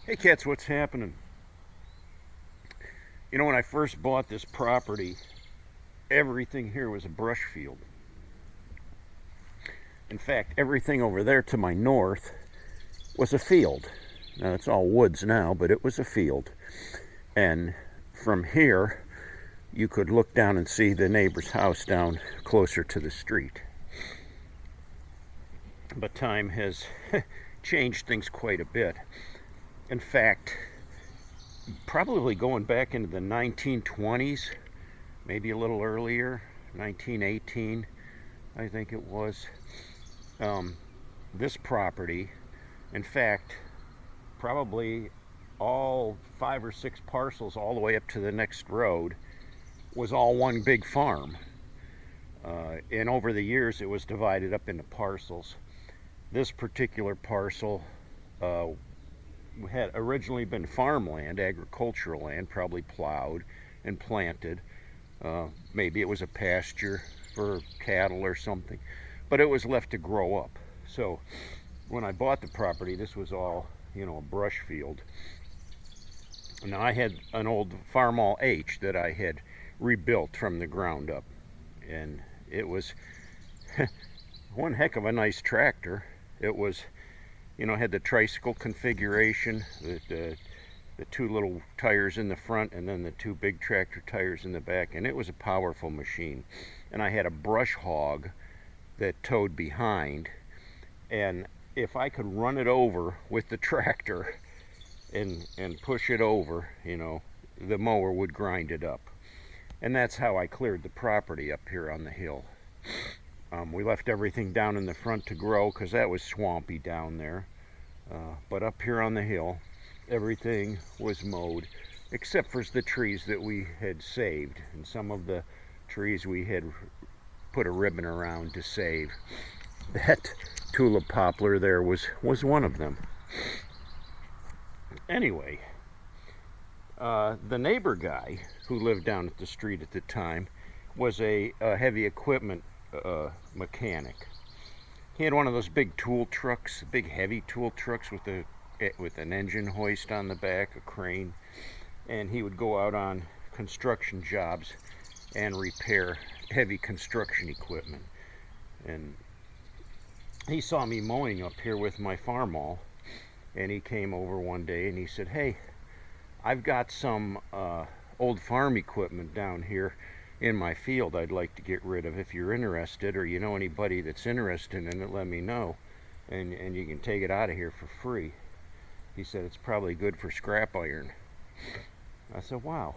Hey cats, what's happening? You know, when I first bought this property, everything here was a brush field. In fact, everything over there to my north was a field. Now, it's all woods now, but it was a field. And from here, you could look down and see the neighbor's house down closer to the street. But time has changed things quite a bit. In fact, probably going back into the 1920s, maybe a little earlier, 1918, I think it was. This property, in fact, probably all 5 or 6 parcels all the way up to the next road was all one big farm. And over the years, it was divided up into parcels. This particular parcel had originally been farmland, agricultural land, probably plowed and planted. Maybe it was a pasture for cattle or something, but it was left to grow up. So when I bought the property, this was all, a brush field. Now I had an old Farmall H that I had rebuilt from the ground up, and it was one heck of a nice tractor. It was, had the tricycle configuration, the 2 little tires in the front and then the 2 big tractor tires in the back, and it was a powerful machine. And I had a brush hog that towed behind, and if I could run it over with the tractor and push it over, the mower would grind it up. And that's how I cleared the property up here on the hill. We left everything down in the front to grow because that was swampy down there. But up here on the hill, everything was mowed, except for the trees that we had saved. And some of the trees we had put a ribbon around to save. That tulip poplar there was one of them. Anyway, the neighbor guy who lived down at the street at the time was a heavy equipment mechanic. He had one of those big tool trucks, big heavy tool trucks with an engine hoist on the back, a crane, and he would go out on construction jobs and repair heavy construction equipment. And he saw me mowing up here with my Farmall, and he came over one day and he said, "Hey, I've got some old farm equipment down here in my field I'd like to get rid of. If you're interested, or you know anybody that's interested in it, let me know, and you can take it out of here for free." He said it's probably good for scrap iron. I said, wow.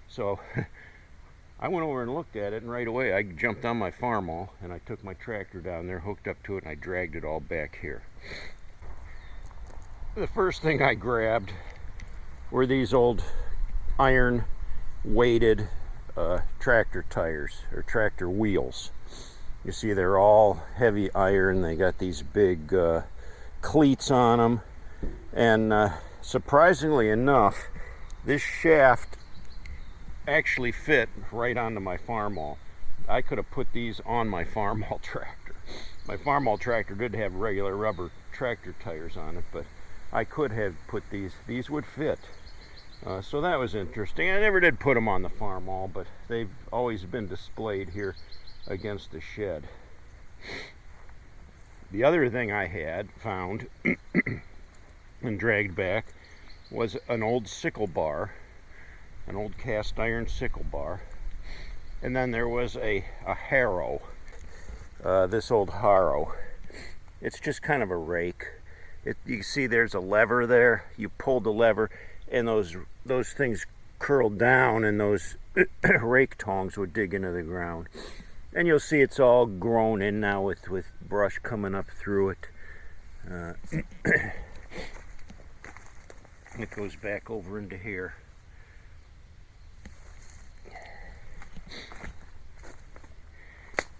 So I went over and looked at it, and right away I jumped on my Farmall and I took my tractor down there, hooked up to it, and I dragged it all back here. The first thing I grabbed were these old iron weighted tractor tires, or tractor wheels. You see, they're all heavy iron. They got these big cleats on them, and surprisingly enough, this shaft actually fit right onto my Farmall. I could have put these on my Farmall tractor. My Farmall tractor did have regular rubber tractor tires on it, but I could have put these would fit. So that was interesting. I never did put them on the Farmall, but they've always been displayed here against the shed. The other thing I had found and dragged back was an old sickle bar, an old cast iron sickle bar. And then there was a harrow, this old harrow. It's just kind of a rake. You can see there's a lever there. You pull the lever, and those things curled down, and those rake tongs would dig into the ground. And you'll see it's all grown in now with brush coming up through it. It goes back over into here.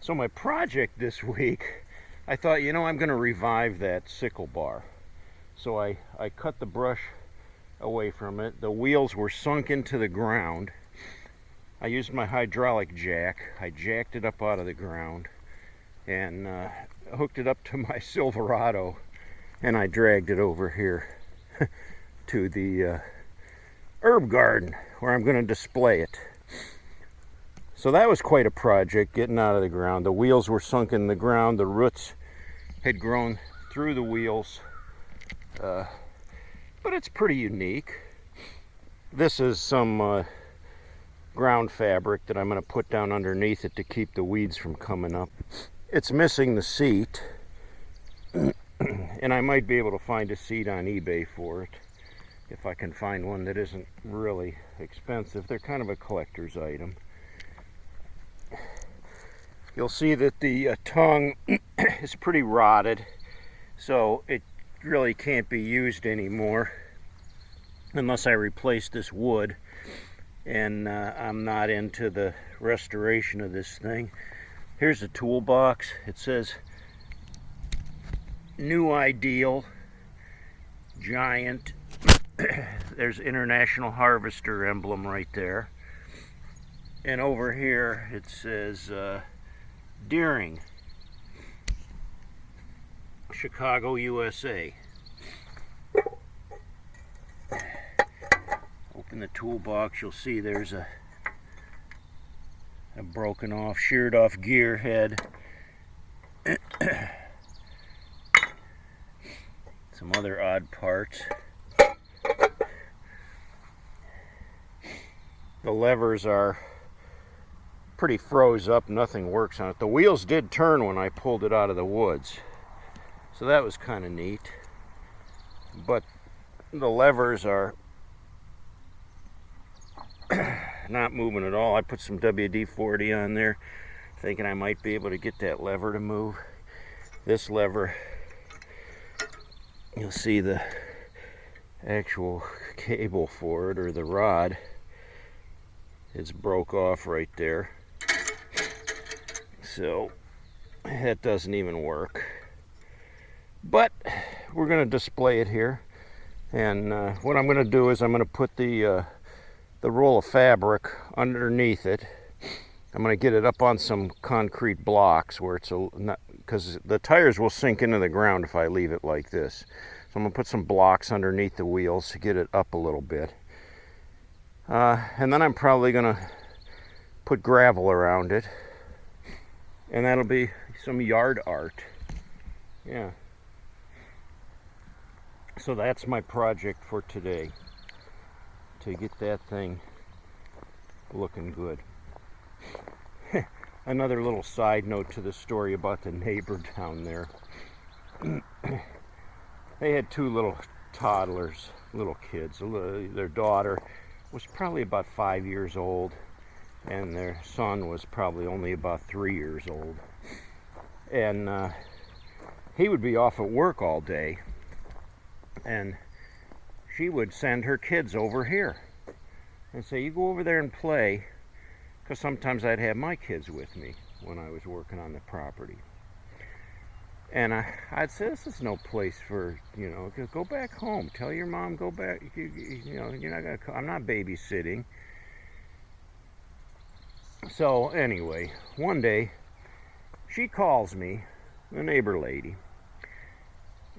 So my project this week, I thought, I'm going to revive that sickle bar. So I cut the brush away from it. The wheels were sunk into the ground. I used my hydraulic jack. I jacked it up out of the ground and hooked it up to my Silverado, and I dragged it over here. to the herb garden where I'm going to display it. So that was quite a project, getting out of the ground. The wheels were sunk in the ground. The roots had grown through the wheels. But it's pretty unique. This is some ground fabric that I'm going to put down underneath it to keep the weeds from coming up. It's missing the seat, and I might be able to find a seat on eBay for it if I can find one that isn't really expensive. They're kind of a collector's item. You'll see that the tongue is pretty rotted, so it really can't be used anymore unless I replace this wood, and I'm not into the restoration of this thing. Here's a toolbox. It says New Ideal Giant. There's International Harvester emblem right there, and over here it says Deering, Chicago, USA. Open the toolbox, you'll see there's a broken off, sheared off gear head. Some other odd parts. The levers are pretty froze up, nothing works on it. The wheels did turn when I pulled it out of the woods, so that was kind of neat. But the levers are not moving at all. I put some WD-40 on there, thinking I might be able to get that lever to move. This lever, you'll see the actual cable for it, or the rod. It's broke off right there. So that doesn't even work. But we're going to display it here. And what I'm going to do is I'm going to put the roll of fabric underneath it. I'm going to get it up on some concrete blocks where it's because the tires will sink into the ground if I leave it like this. So I'm going to put some blocks underneath the wheels to get it up a little bit. And then I'm probably going to put gravel around it. And that'll be some yard art. Yeah. So that's my project for today, to get that thing looking good. Another little side note to the story about the neighbor down there. They had two little toddlers, little kids. Their daughter was probably about 5 years old, and their son was probably only about 3 years old. And he would be off at work all day, and she would send her kids over here and say, you go over there and play, because sometimes I'd have my kids with me when I was working on the property. And I'd say, this is no place for, go back home. Tell your mom, go back. You're not going to, I'm not babysitting. So anyway, one day she calls me, the neighbor lady,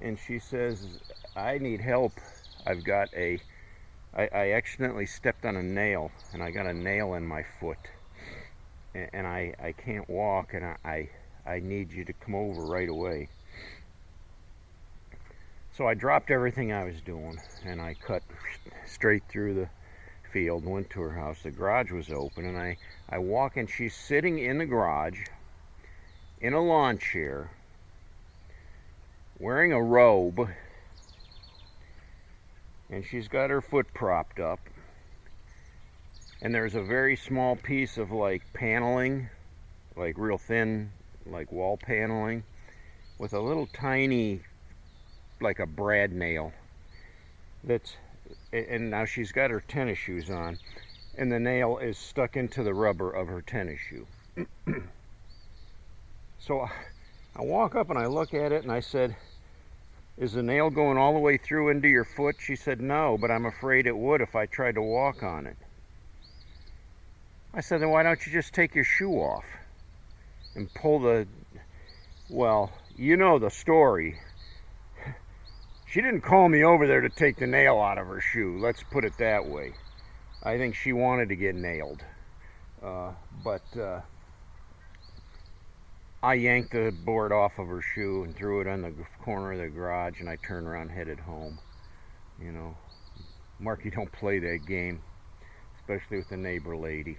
and she says, I need help. I've got I accidentally stepped on a nail, and I got a nail in my foot, and I can't walk, and I need you to come over right away. So I dropped everything I was doing, and I cut straight through the field and went to her house. The garage was open, and I walk in. She's sitting in the garage in a lawn chair, wearing a robe, and she's got her foot propped up, and there's a very small piece of like paneling, like real thin, like wall paneling, with a little tiny, like a brad nail, and now she's got her tennis shoes on, and the nail is stuck into the rubber of her tennis shoe. So I walk up and I look at it, and I said, is the nail going all the way through into your foot? She said, no, but I'm afraid it would if I tried to walk on it. I said, then why don't you just take your shoe off and pull the, well, you know the story. She didn't call me over there to take the nail out of her shoe. Let's put it that way. I think she wanted to get nailed. But I yanked the board off of her shoe and threw it on the corner of the garage, and I turned around and headed home. You know, Marky don't play that game, especially with the neighbor lady.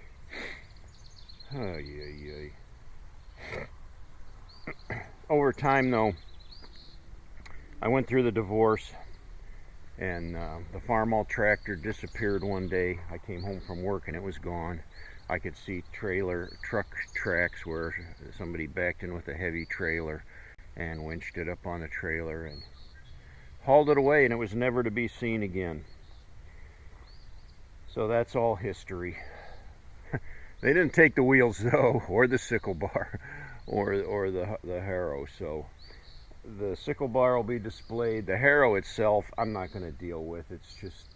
Oh, yeah. Over time, though, I went through the divorce, and the farm-all tractor disappeared one day. I came home from work and it was gone. I could see truck tracks where somebody backed in with a heavy trailer and winched it up on the trailer and hauled it away, and it was never to be seen again. So that's all history. They didn't take the wheels though, or the sickle bar, or the harrow. So the sickle bar will be displayed. The harrow itself, I'm not going to deal with. It's just,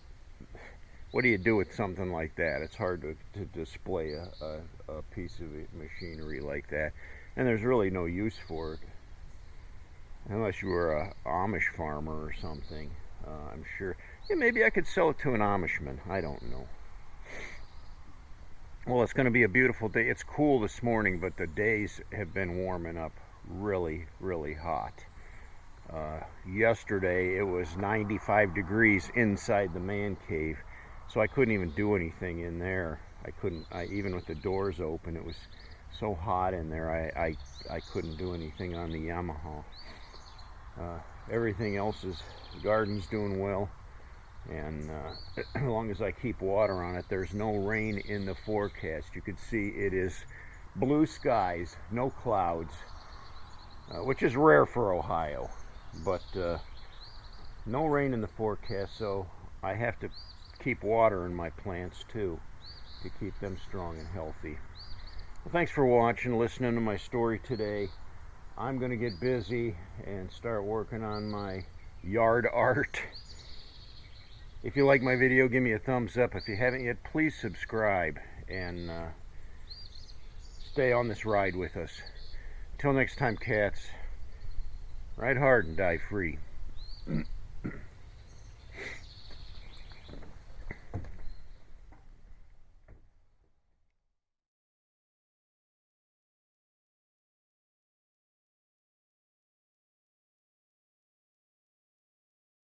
what do you do with something like that? It's hard to display a piece of machinery like that, and there's really no use for it unless you were a Amish farmer or something. I'm sure. Yeah, maybe I could sell it to an Amishman. I don't know. Well, it's going to be a beautiful day. It's cool this morning, but the days have been warming up really, really hot. Yesterday it was 95 degrees inside the man cave, so I couldn't even do anything in there. Even with the doors open, it was so hot in there. I couldn't do anything on the Yamaha. Everything else the garden's doing well. And as long as I keep water on it, there's no rain in the forecast. You can see it is blue skies, no clouds, which is rare for Ohio, but no rain in the forecast, so I have to keep water in my plants too to keep them strong and healthy. Well, thanks for watching, listening to my story today. I'm going to get busy and start working on my yard art. If you like my video, give me a thumbs up. If you haven't yet, please subscribe and stay on this ride with us. Until next time, cats, ride hard and die free.